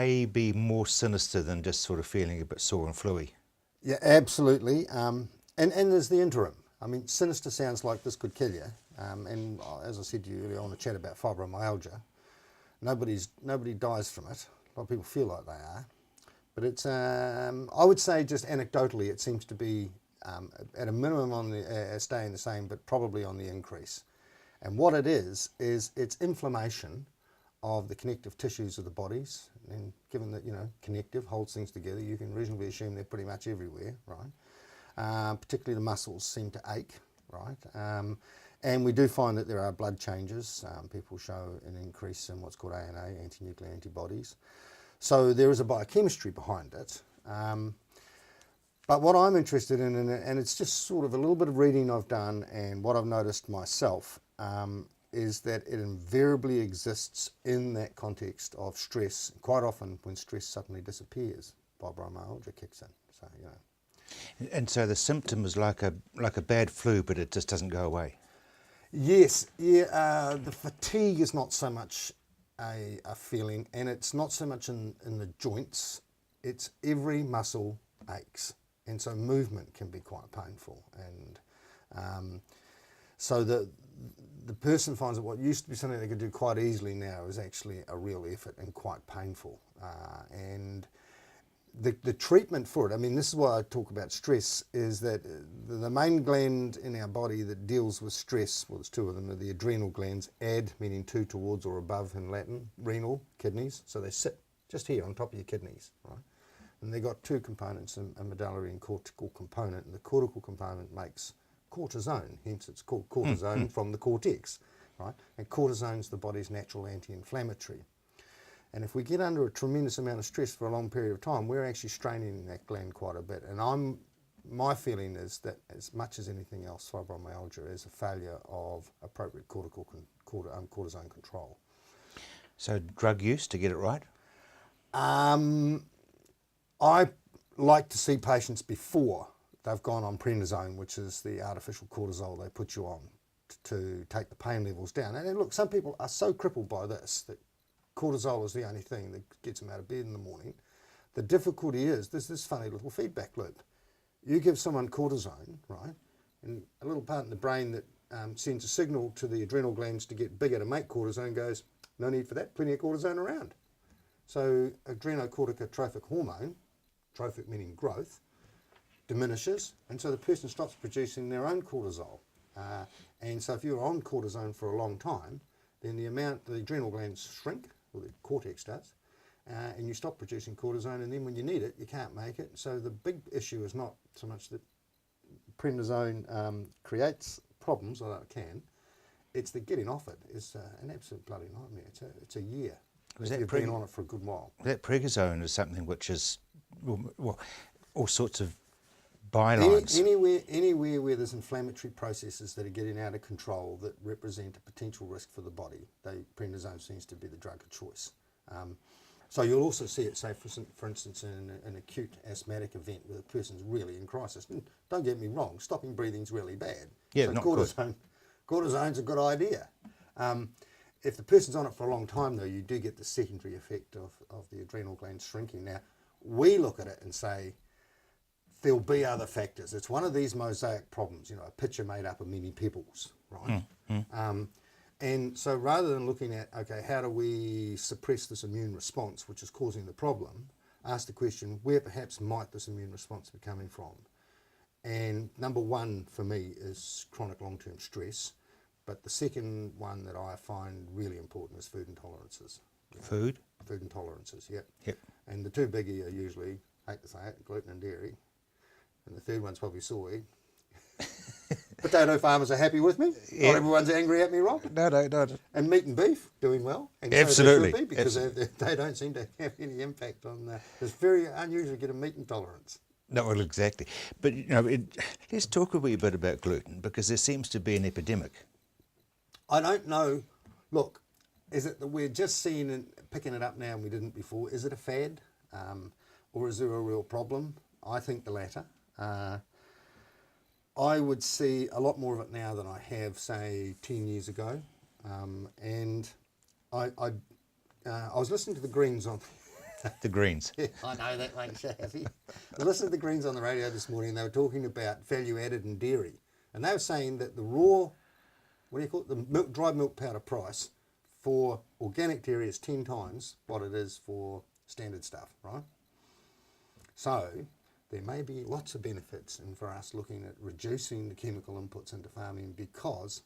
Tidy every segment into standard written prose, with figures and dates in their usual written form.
may be more sinister than just sort of feeling a bit sore and fluey. Yeah, absolutely. And there's the interim. I mean, sinister sounds like this could kill you. And as I said to you earlier on a chat about fibromyalgia, nobody dies from it. A lot of people feel like they are. But it's, I would say just anecdotally, it seems to be at a minimum on the staying the same, but probably on the increase. And what it is it's inflammation of the connective tissues of the bodies. And given that, connective holds things together, you can reasonably assume they're pretty much everywhere, right? Particularly the muscles seem to ache, right? And we do find that there are blood changes. People show an increase in what's called ANA, anti-nuclear antibodies. So there is a biochemistry behind it. But what I'm interested in, and it's just sort of a little bit of reading I've done and what I've noticed myself, is that it invariably exists in that context of stress. Quite often when stress suddenly disappears, fibromyalgia kicks in. So, And so the symptom is like a bad flu, but it just doesn't go away. Yes, yeah. The fatigue is not so much a feeling, and it's not so much in the joints. It's every muscle aches, and so movement can be quite painful. And so the person finds that what used to be something they could do quite easily now is actually a real effort and quite painful. And the treatment for it, I mean, this is why I talk about stress, is that the main gland in our body that deals with stress, well, there's two of them, are the adrenal glands, ad, meaning to, towards, or above in Latin, renal, kidneys. So they sit just here on top of your kidneys, right? And they've got two components, a medullary and cortical component. And the cortical component makes cortisone, hence it's called cortisone from the cortex, right? And cortisone's the body's natural anti-inflammatory. And if we get under a tremendous amount of stress for a long period of time, we're actually straining that gland quite a bit. And my feeling is that as much as anything else, fibromyalgia is a failure of appropriate cortisone control. So drug use to get it right? I like to see patients before they've gone on prednisone, which is the artificial cortisol they put you on to take the pain levels down. And look, some people are so crippled by this that cortisol is the only thing that gets them out of bed in the morning. The difficulty is there's this funny little feedback loop. You give someone cortisone, right, and a little part in the brain that sends a signal to the adrenal glands to get bigger to make cortisone goes, no need for that, plenty of cortisone around. So adrenocorticotrophic hormone, trophic meaning growth, diminishes, and so the person stops producing their own cortisol. And so if you're on cortisone for a long time, then the adrenal glands shrink, or the cortex does, and you stop producing cortisone, and then when you need it, you can't make it. So the big issue is not so much that prednisone creates problems, although it can, it's that getting off it is an absolute bloody nightmare. It's a year. You've been on it for a good while. That prednisone is something which is, well, all sorts of bylines. Anywhere where there's inflammatory processes that are getting out of control that represent a potential risk for the body, prednisone seems to be the drug of choice. So you'll also see it, say, for instance, in an acute asthmatic event where the person's really in crisis. And don't get me wrong, stopping breathing's really bad. Yeah, so not cortisone's a good idea. If the person's on it for a long time, though, you do get the secondary effect of the adrenal glands shrinking. Now, we look at it and say, there'll be other factors. It's one of these mosaic problems, a pitcher made up of many pebbles, right? And so rather than looking at, okay, how do we suppress this immune response, which is causing the problem, ask the question, where perhaps might this immune response be coming from? And number one for me is chronic long-term stress. But the second one that I find really important is food intolerances. Food? Food intolerances, yep. Yep. And the two biggie are usually, hate to say it, gluten and dairy. And the third one's probably soy. Potato farmers are happy with me. Yeah. Not everyone's angry at me, Rob. No. And meat and beef, doing well. And absolutely. So they should be, because they don't seem to have any impact on... it's very unusual to get a meat intolerance. No, well, exactly. But, let's talk a wee bit about gluten, because there seems to be an epidemic. I don't know. Look, is it that we're just seeing and picking it up now and we didn't before? Is it a fad? Or is there a real problem? I think the latter. I would see a lot more of it now than I have, say, 10 years ago. And I was listening to the Greens on The Greens. Yeah, I know that makes you happy. I listened to the Greens on the radio this morning. They were talking about value added in dairy, and they were saying that the raw, what do you call it, the dry milk powder price for organic dairy is 10 times what it is for standard stuff, right? So there may be lots of benefits in for us looking at reducing the chemical inputs into farming, because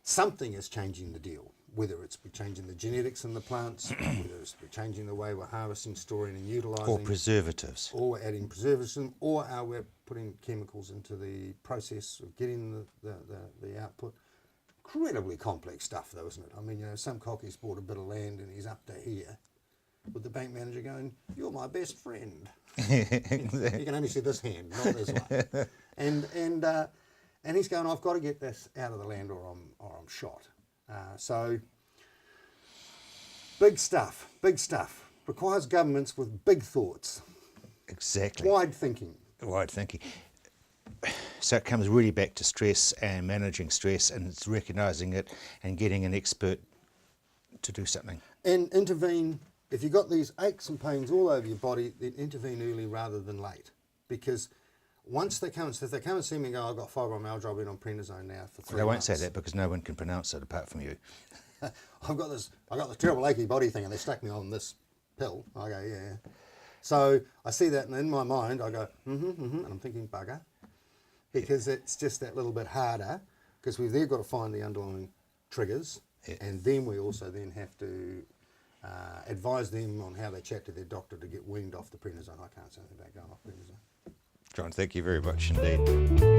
something is changing the deal, whether it's changing the genetics in the plants, whether it's changing the way we're harvesting, storing and utilising. Or preservatives. Or we're adding preservatives, or are we putting chemicals into the process of getting the output. Incredibly complex stuff though, isn't it? I mean, some cockie's bought a bit of land and he's up to here with the bank manager going, "You're my best friend." You can only see this hand, not this one. And he's going, "I've got to get this out of the land or I'm shot." So big stuff. Requires governments with big thoughts. Exactly. Wide thinking. So it comes really back to stress and managing stress, and it's recognising it and getting an expert to do something. And intervene. If you've got these aches and pains all over your body, then intervene early rather than late. Because once they come, if they come and see me and go, "I've got fibromyalgia, I've been on prednisone now for 3 months." They won't say that because no one can pronounce it apart from you. I've got this terrible achy body thing, and they stuck me on this pill. I go, "Yeah." So I see that, and in my mind I go, and I'm thinking, bugger, because it's just that little bit harder, because we've then got to find the underlying triggers, and then we also then have to advise them on how they chat to their doctor to get weaned off the prednisone. I can't say anything about going off prednisone. John, thank you very much indeed.